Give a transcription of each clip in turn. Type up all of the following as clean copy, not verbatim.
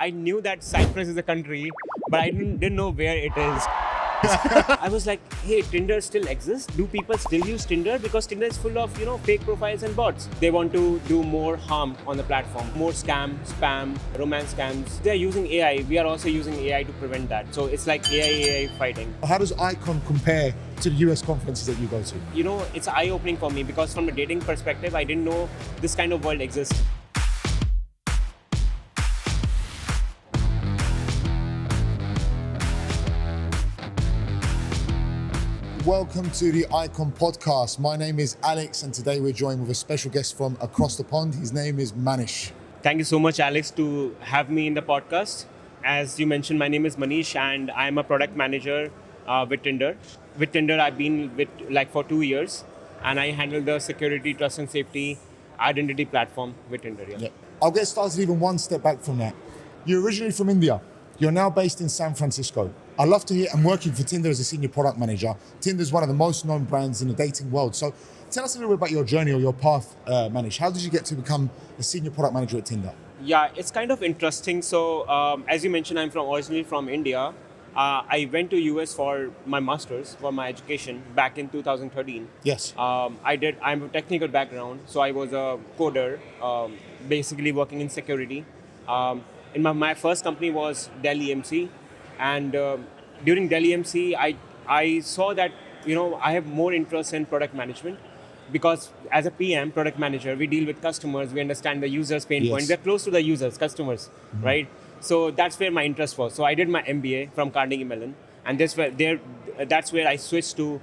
I knew that Cyprus is a country, but I didn't know where it is. I was like, hey, Tinder still exists? Do people still use Tinder? Because Tinder is full of, fake profiles and bots. They want to do more harm on the platform. More scam, spam, romance scams. They're using AI. We are also using AI to prevent that. So it's like AI fighting. How does iCom compare to the US conferences that you go to? It's eye-opening for me because from a dating perspective, I didn't know this kind of world exists. Welcome to the iCom podcast. My name is Alex, and today we're joined with a special guest from across the pond. His name is Manish. Thank you so much, Alex, to have me in the podcast. As you mentioned, my name is Manish, and I'm a product manager with Tinder. With Tinder, I've been with for 2 years, and I handle the security, trust and safety, identity platform with Tinder. Yeah. I'll get started even one step back from that. You're originally from India. You're now based in San Francisco. I'd love to hear, I'm working for Tinder as a senior product manager. Tinder is one of the most known brands in the dating world. So tell us a little bit about your journey or your path, Manish. How did you get to become a senior product manager at Tinder? Yeah, it's kind of interesting. So as you mentioned, I'm originally from India. I went to US for my master's, for my education back in 2013. Yes. I'm a technical background, so I was a coder, basically working in security. In my first company was Dell EMC, and during Dell EMC, I saw that I have more interest in product management, because as a PM, product manager, we deal with customers, we understand the users' pain points, we're close to the users, customers, right? So that's where my interest was. So I did my MBA from Carnegie Mellon, and that's where I switched to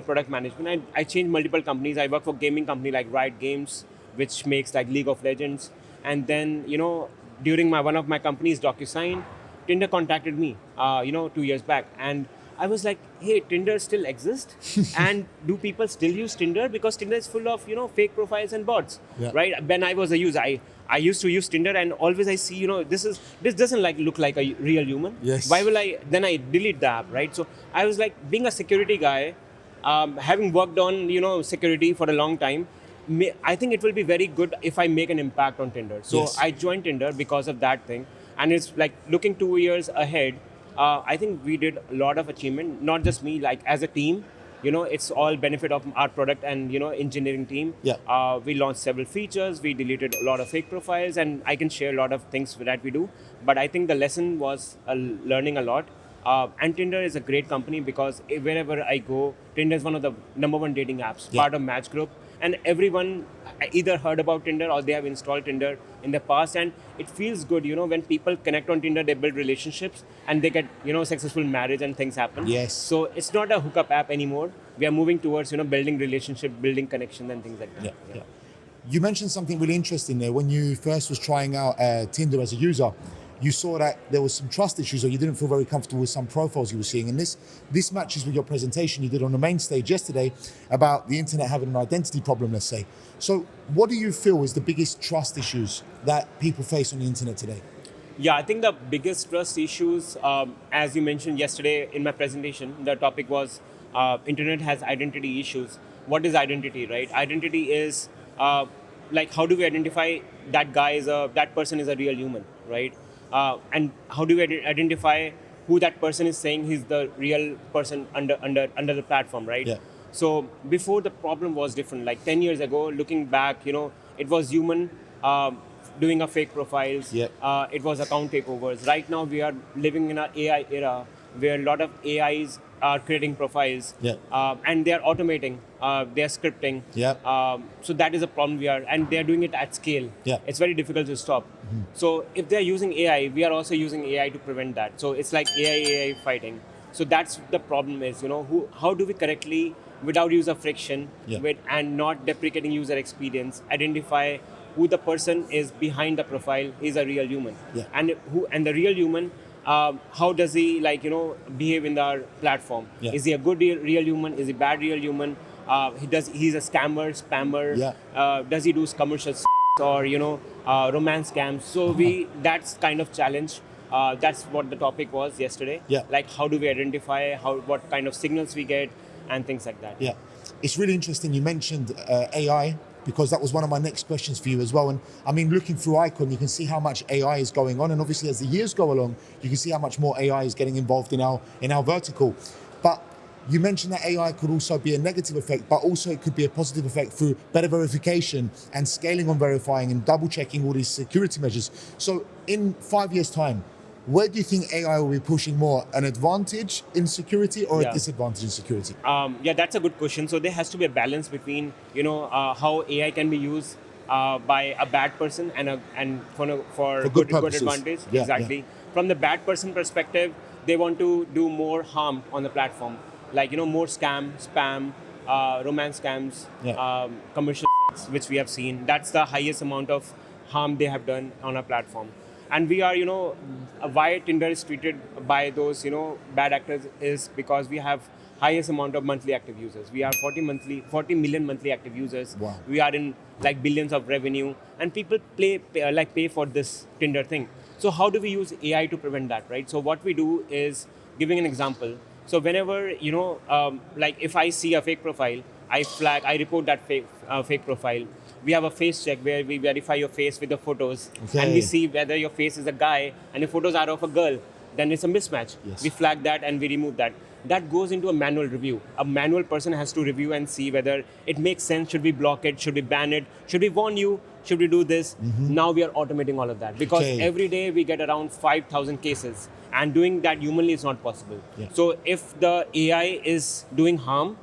product management. I changed multiple companies. I worked for gaming company like Riot Games, which makes like League of Legends, and then during one of my companies, DocuSign, Tinder contacted me 2 years back, and I was like, hey, Tinder still exists? And do people still use Tinder? Because Tinder is full of fake profiles and bots, right? When I was a user, I used to use Tinder, and always I see this doesn't look like a real human. Yes. Why will I delete the app, right? So I was like, being a security guy, having worked on security for a long time, I think it will be very good if I make an impact on Tinder. So I joined Tinder because of that thing. And it's like looking 2 years ahead, I think we did a lot of achievement, not just me, like as a team. It's all benefit of our product and, engineering team. Yeah. We launched several features, we deleted a lot of fake profiles, and I can share a lot of things that we do. But I think the lesson was learning a lot. And Tinder is a great company because wherever I go, Tinder is one of the number one dating apps, part of Match Group. And everyone either heard about Tinder or they have installed Tinder in the past, and it feels good, when people connect on Tinder, they build relationships and they get, successful marriage and things happen. Yes. So it's not a hookup app anymore. We are moving towards, building relationship, building connection and things like that. Yeah. You mentioned something really interesting there. When you first was trying out Tinder as a user, you saw that there was some trust issues, or you didn't feel very comfortable with some profiles you were seeing. And this matches with your presentation you did on the main stage yesterday about the internet having an identity problem, let's say. So what do you feel is the biggest trust issues that people face on the internet today? Yeah, I think the biggest trust issues, as you mentioned yesterday in my presentation, the topic was internet has identity issues. What is identity, right? Identity is how do we identify that person is a real human, right? And how do we identify who that person is saying he's the real person under the platform, right? Yeah. So before, the problem was different. Like 10 years ago, looking back, it was human doing a fake profiles. Yeah. It was account takeovers. Right now, we are living in an AI era where a lot of AIs are creating profiles, and they are automating, they are scripting. So that is a problem and they are doing it at scale. It's very difficult to stop. So if they are using AI, we are also using AI to prevent that. So it's like AI fighting. So that's the problem is, how do we correctly, without use of friction, and not deprecating user experience, identify who the person is behind the profile is a real human, and the real human. How does he behave in our platform? Is he a good real human? Is he bad real human? He's a scammer, spammer. Does he do commercial or romance scams? So that's kind of challenge. That's what the topic was yesterday. Like how do we identify what kind of signals we get and things like that. It's really interesting. You mentioned AI because that was one of my next questions for you as well. And I mean, looking through iCom, you can see how much AI is going on, and obviously as the years go along, you can see how much more AI is getting involved in our vertical. But you mentioned that AI could also be a negative effect, but also it could be a positive effect through better verification and scaling on verifying and double checking all these security measures. So in 5 years' time, where do you think AI will be pushing more? An advantage in security or a disadvantage in security? Yeah, that's a good question. So there has to be a balance between, how AI can be used by a bad person and for good good purposes. advantage. Yeah, Exactly. yeah. From the bad person perspective, they want to do more harm on the platform, like more scam, spam, romance scams, Yeah. commercial sex, which we have seen. That's the highest amount of harm they have done on our platform. And we are, why Tinder is treated by those, bad actors is because we have highest amount of monthly active users. We are 40 million monthly active users. Wow. We are in like billions of revenue, and people pay for this Tinder thing. So how do we use AI to prevent that, right? So what we do is, giving an example. So whenever like if I see a fake profile, I report that fake profile. We have a face check where we verify your face with the photos, and we Okay. see whether your face is a guy and your photos are of a girl. Then it's a mismatch. Yes. We flag that and we remove that. That goes into a manual review. A manual person has to review and see whether it makes sense. Should we block it? Should we ban it? Should we warn you? Should we do this? Now we are automating all of that, because Okay. every day we get around 5,000 cases, and doing that humanly is not possible. Yeah. So if the AI is doing harm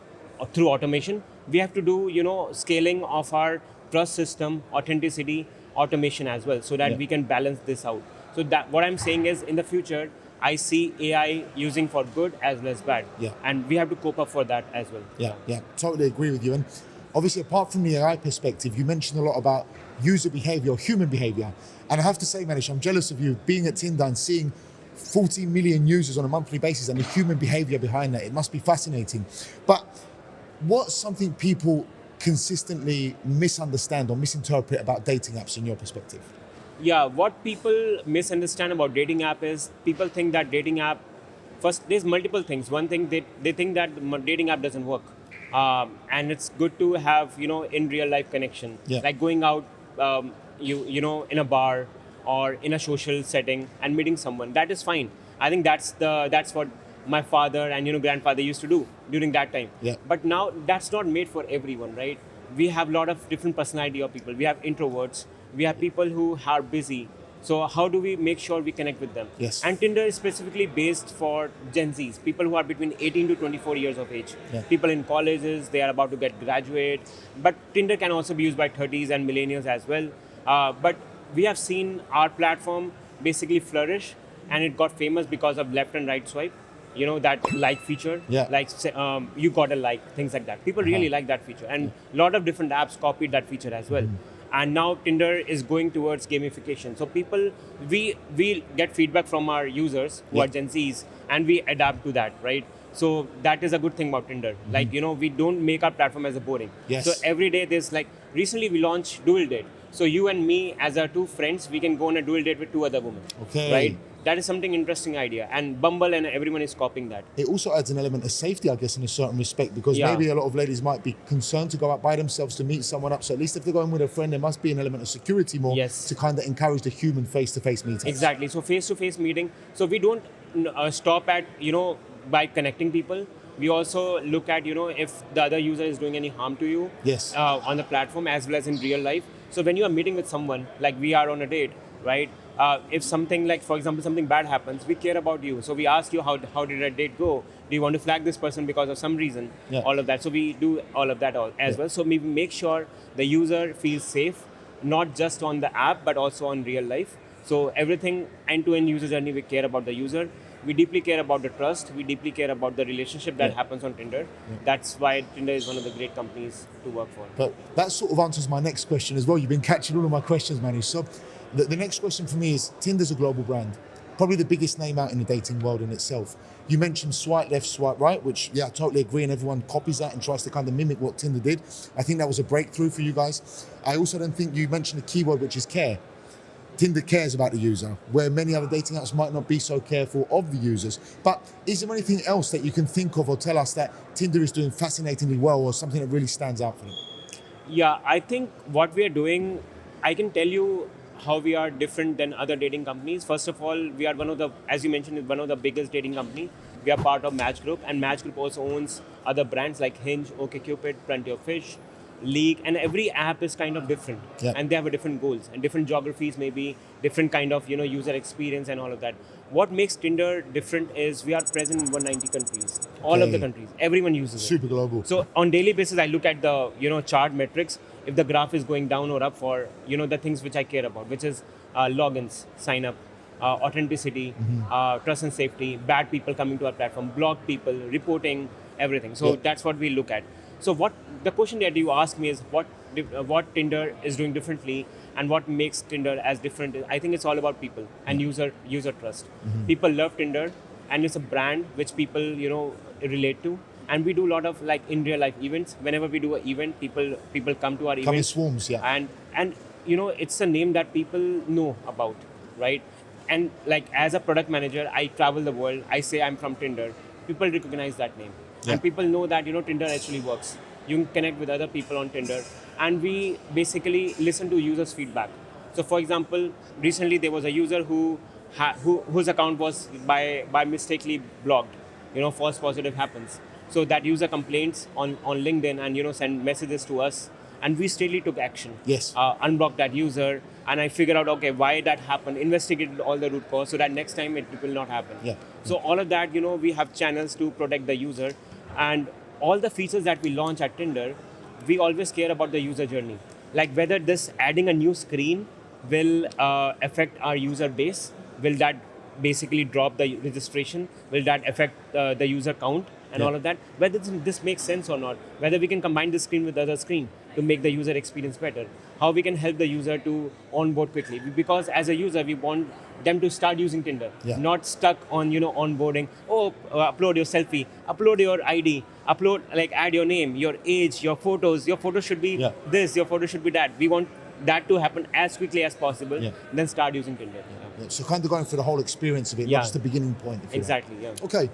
through automation, we have to do scaling of our trust system, authenticity, automation as well, so that Yeah. we can balance this out. So that what I'm saying is, in the future, I see AI using for good as well as bad. Yeah. And we have to cope up for that as well. Yeah, totally agree with you. And obviously, apart from the AI perspective, you mentioned a lot about user behavior, human behavior. And I have to say, Manish, I'm jealous of you being at Tinder and seeing 40 million users on a monthly basis and the human behavior behind that. It must be fascinating. But what's something people consistently misunderstand or misinterpret about dating apps in your perspective? Yeah, what people misunderstand about dating app is, people think that dating app, first there's multiple things. One thing, they think that the dating app doesn't work, and it's good to have in real life connection, Yeah. like going out, in a bar or in a social setting and meeting someone. That is fine. I think that's what my father and grandfather used to do during that time. Yeah. But now that's not made for everyone, right? We have a lot of different personality of people. We have introverts. We have people who are busy. So how do we make sure we connect with them? Yes. And Tinder is specifically based for Gen Zs, people who are between 18 to 24 years of age. Yeah. People in colleges, they are about to get graduate. But Tinder can also be used by 30s and millennials as well. But we have seen our platform basically flourish, and it got famous because of left and right swipe. That like feature, Yeah. like you got a like, things like that. People really like that feature, and a lot of different apps copied that feature as well. And now Tinder is going towards gamification. So we get feedback from our users who are Gen Zs, and we adapt to that, right? So that is a good thing about Tinder. Like, we don't make our platform as a boring. Yes. So every day there's recently we launched dual date. So you and me as our two friends, we can go on a dual date with two other women. Okay. Right? That is something interesting idea. And Bumble and everyone is copying that. It also adds an element of safety, I guess, in a certain respect, because Yeah. maybe a lot of ladies might be concerned to go out by themselves to meet someone up. So at least if they're going with a friend, there must be an element of security more Yes. to kind of encourage the human face-to-face meeting. Exactly. So face-to-face meeting. So we don't stop at, by connecting people. We also look at, if the other user is doing any harm to you. Yes. On the platform as well as in real life. So when you are meeting with someone, like we are on a date, right? If something like, for example, something bad happens, we care about you. So we ask you, how did a date go? Do you want to flag this person because of some reason? Yeah. All of that. So we do all of that as well. So we make sure the user feels safe, not just on the app, but also on real life. So everything end-to-end user journey, we care about the user. We deeply care about the trust. We deeply care about the relationship that happens on Tinder. That's why Tinder is one of the great companies to work for. But that sort of answers my next question as well. You've been catching all of my questions, Manish. So the next question for me is, Tinder's a global brand, probably the biggest name out in the dating world in itself. You mentioned swipe left, swipe right, which, I totally agree, and everyone copies that and tries to kind of mimic what Tinder did. I think that was a breakthrough for you guys. I also don't think you mentioned a keyword, which is care. Tinder cares about the user, where many other dating apps might not be so careful of the users. But is there anything else that you can think of or tell us that Tinder is doing fascinatingly well, or something that really stands out for them? Yeah, I think what we are doing, I can tell you how we are different than other dating companies. First of all, we are one of the, as you mentioned, is one of the biggest dating company. We are part of Match Group, and Match Group also owns other brands like Hinge, OkCupid, Plenty of Fish, League, and every app is kind of different, Yeah. and they have a different goals and different geographies, maybe different kind of user experience and all of that. What makes Tinder different is we are present in 190 countries, all of the Okay. countries, everyone uses it. Super global. So on daily basis, I look at the chart metrics. If the graph is going down or up for the things which I care about, which is logins, sign up, authenticity, trust and safety, bad people coming to our platform, blocked people, reporting, everything. So Yeah. that's what we look at. So what the question that you ask me is what Tinder is doing differently and what makes Tinder as different. I think it's all about people and user trust. People love Tinder, and it's a brand which people relate to. And we do a lot of like in real life events. Whenever we do an event, people come to our Come in event, swarms, yeah. and it's a name that people know about, right? And like as a product manager, I travel the world. I say I'm from Tinder. People recognize that name, Yeah. and people know that Tinder actually works. You can connect with other people on Tinder, and we basically listen to users' feedback. So, for example, recently there was a user whose account was by mistakenly blocked. False positive happens. So that user complains on LinkedIn and send messages to us, and we straightly took action. Yes. Unblocked that user, and I figured out why that happened. Investigated all the root cause so that next time it will not happen. Yeah. So all of that, we have channels to protect the user, and all the features that we launch at Tinder, we always care about the user journey. Like whether this adding a new screen will affect our user base, will that basically drop the registration, will that affect the user count and Yeah. all of that, whether this makes sense or not, whether we can combine this screen with the other screen to make the user experience better, how we can help the user to onboard quickly, because as a user we want them to start using Tinder, Yeah. not stuck on onboarding. Upload your selfie, upload your ID, upload, like, add your name, your age, your photos should be Yeah. this, your photo should be that. We want that to happen as quickly as possible. Yeah. Then start using Tinder. Yeah. Yeah, so kind of going for the whole experience of it, Yeah. not just the beginning point. if you like. Exactly. Yeah. Okay,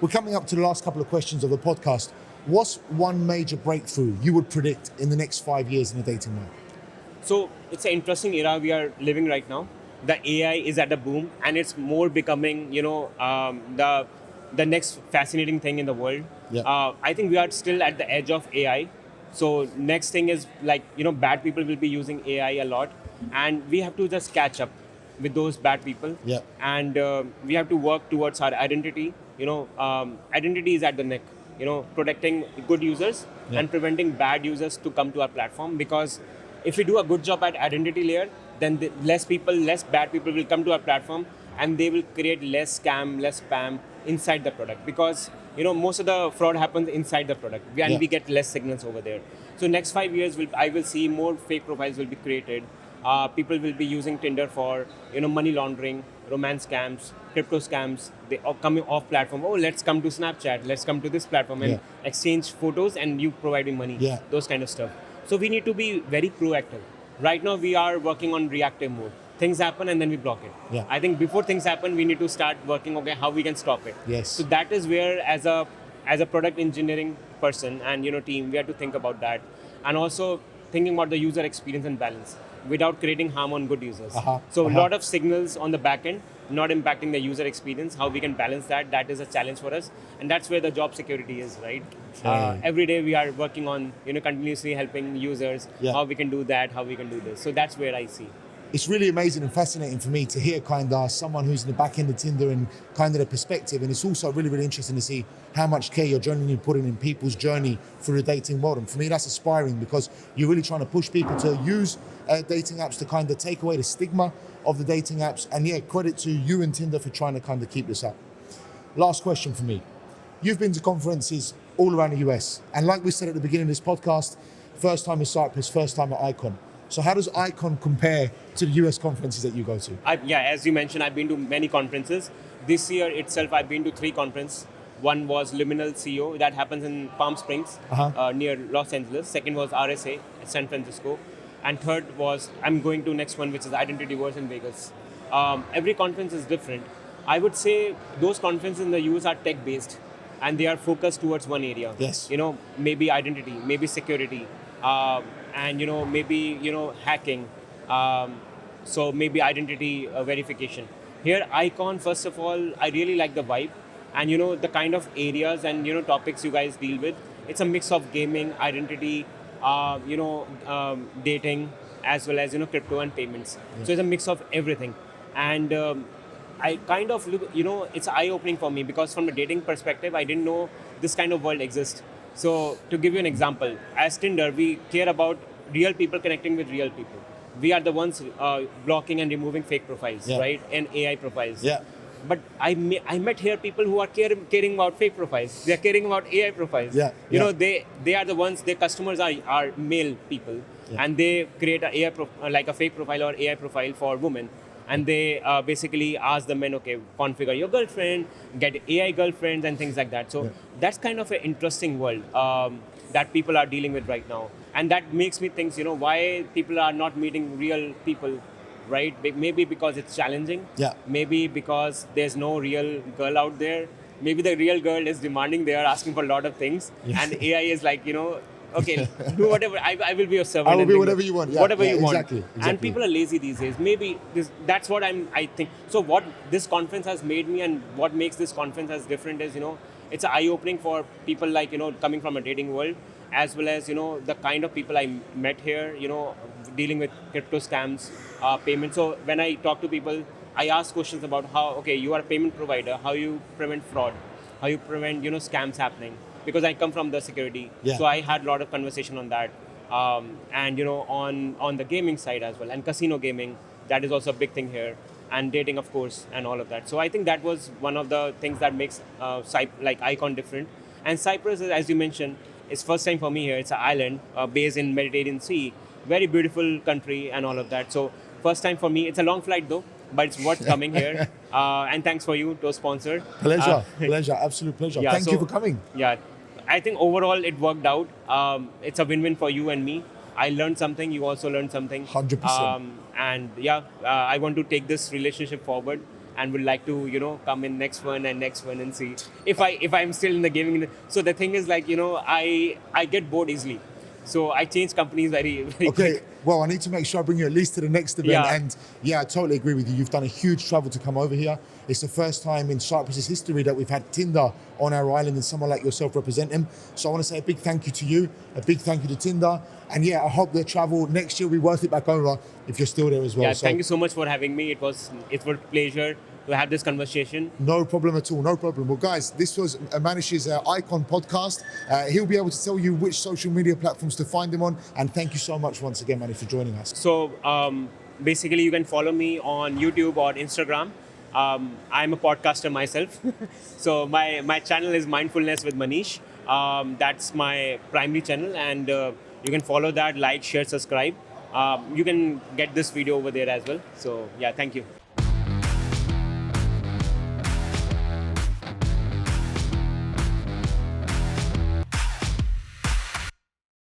we're coming up to the last couple of questions of the podcast. What's one major breakthrough you would predict in the next 5 years in the dating market? So it's an interesting era we are living right now. The AI is at a boom, and it's more becoming, the next fascinating thing in the world. Yeah. I think we are still at the edge of AI. So next thing is like, bad people will be using AI a lot, and we have to just catch up with those bad people. Yeah. And we have to work towards our identity. Identity is at the neck. Protecting good users Yeah. and preventing bad users to come to our platform, because if we do a good job at identity layer, then less bad people will come to our platform, and they will create less scam, less spam inside the product, because most of the fraud happens inside the product, and Yeah. we get less signals over there. So next 5 years, I will see more fake profiles will be created. People will be using Tinder for money laundering, romance scams, crypto scams. They are coming off platform. Oh, let's come to Snapchat. Let's come to this platform and Yeah. exchange photos, and you providing money. Yeah. Those kind of stuff. So we need to be very proactive. Right now we are working on reactive mode. Things happen and then we block it. Yeah. I think before things happen, we need to start working. How we can stop it. Yes. So that is where, as a product engineering person and team, we have to think about that, and also thinking about the user experience and balance without creating harm on good users. So a lot of signals on the back end, not impacting the user experience. How we can balance that is a challenge for us, and that's where the job security is, right? Okay. Every day we are working on continuously helping users. Yeah. How we can do that, how we can do this. So that's where I see. It's really amazing and fascinating for me to hear kind of someone who's in the back end of Tinder and kind of the perspective. And it's also really, really interesting to see how much care you're genuinely putting in people's journey through the dating world. And for me, that's inspiring, because you're really trying to push people to use dating apps to kind of take away the stigma of the dating apps. And yeah, credit to you and Tinder for trying to kind of keep this up. Last question for me. You've been to conferences all around the US. And like we said at the beginning of this podcast, first time in Cyprus, first time at iCom. So how does iCom compare to the US conferences that you go to? As you mentioned, I've been to many conferences. This year itself, I've been to 3 conferences. One was Liminal CEO, that happens in Palm Springs, near Los Angeles. Second was RSA at San Francisco. And third was, I'm going to next one, which is Identity Wars in Vegas. Every conference is different. I would say those conferences in the US are tech-based, and they are focused towards one area. Yes. Maybe identity, maybe security, and maybe hacking. Um, so maybe identity verification. Here, Icon, first of all, I really like the vibe, and the kind of areas and topics you guys deal with. It's a mix of gaming, identity, dating, as well as crypto and payments. So it's a mix of everything, and I kind of look, it's eye opening for me because from a dating perspective, I didn't know this kind of world exists. So to give you an example, as Tinder, we care about real people connecting with real people. We are the ones blocking and removing fake profiles, Yeah. right? And AI profiles. Yeah. But I met here people who are caring about fake profiles. They are caring about AI profiles. Yeah, You yeah. know, they are the ones. Their customers are male people, Yeah. and they create a like a fake profile or AI profile for women, and they basically ask the men, okay, configure your girlfriend, get AI girlfriends, and things like that. So Yeah. that's kind of an interesting world that people are dealing with right now, and that makes me think, why people are not meeting real people, right? Maybe because it's challenging. Yeah. Maybe because there's no real girl out there. Maybe the real girl is demanding. They are asking for a lot of things, Yeah. and AI is like, okay, do whatever. I will be your servant. I will and be things whatever like- you want. Yeah, whatever yeah, you want. exactly. And people are lazy these days. Maybe that's what I think. So what this conference has made me, and what makes this conference as different is, it's eye opening for people like coming from a dating world, as well as the kind of people I met here. Dealing with crypto scams, payments. So when I talk to people, I ask questions about how, okay, you are a payment provider, how you prevent fraud, how you prevent scams happening, because I come from the security. Yeah. So I had a lot of conversation on that, and on the gaming side as well, and casino gaming, that is also a big thing here, and dating, of course, and all of that. So I think that was one of the things that makes like Icon different. And Cyprus, as you mentioned, is first time for me here. It's an island based in Mediterranean Sea, very beautiful country and all of that. So first time for me. It's a long flight though, but it's worth coming here. And thanks for you to sponsor. Pleasure, pleasure, absolute pleasure. Yeah, Thank so- you for coming. Yeah, I think overall it worked out. It's a win-win for you and me. I learned something. You also learned something. 100%. And yeah, I want to take this relationship forward, and would like to come in next one and see if I'm still in the gaming. So the thing is, like, I get bored easily. So I change companies very Okay, quick. well, I need to make sure I bring you at least to the next event. Yeah. And yeah, I totally agree with you. You've done a huge travel to come over here. It's the first time in Cyprus's history that we've had Tinder on our island and someone like yourself represent him. So I want to say a big thank you to you, a big thank you to Tinder. And yeah, I hope the travel next year will be worth it back over if you're still there as well. Yeah, So thank you so much for having me. It was a pleasure to have this conversation. no problem at all, no problem. Well, guys, this was Manish's Icon podcast. He'll be able to tell you which social media platforms to find him on. And thank you so much once again, Manish, for joining us. So basically, you can follow me on YouTube or Instagram. I'm a podcaster myself. So my channel is Mindfulness with Manish. That's my primary channel, and you can follow that, like, share, subscribe. You can get this video over there as well. So yeah, thank you.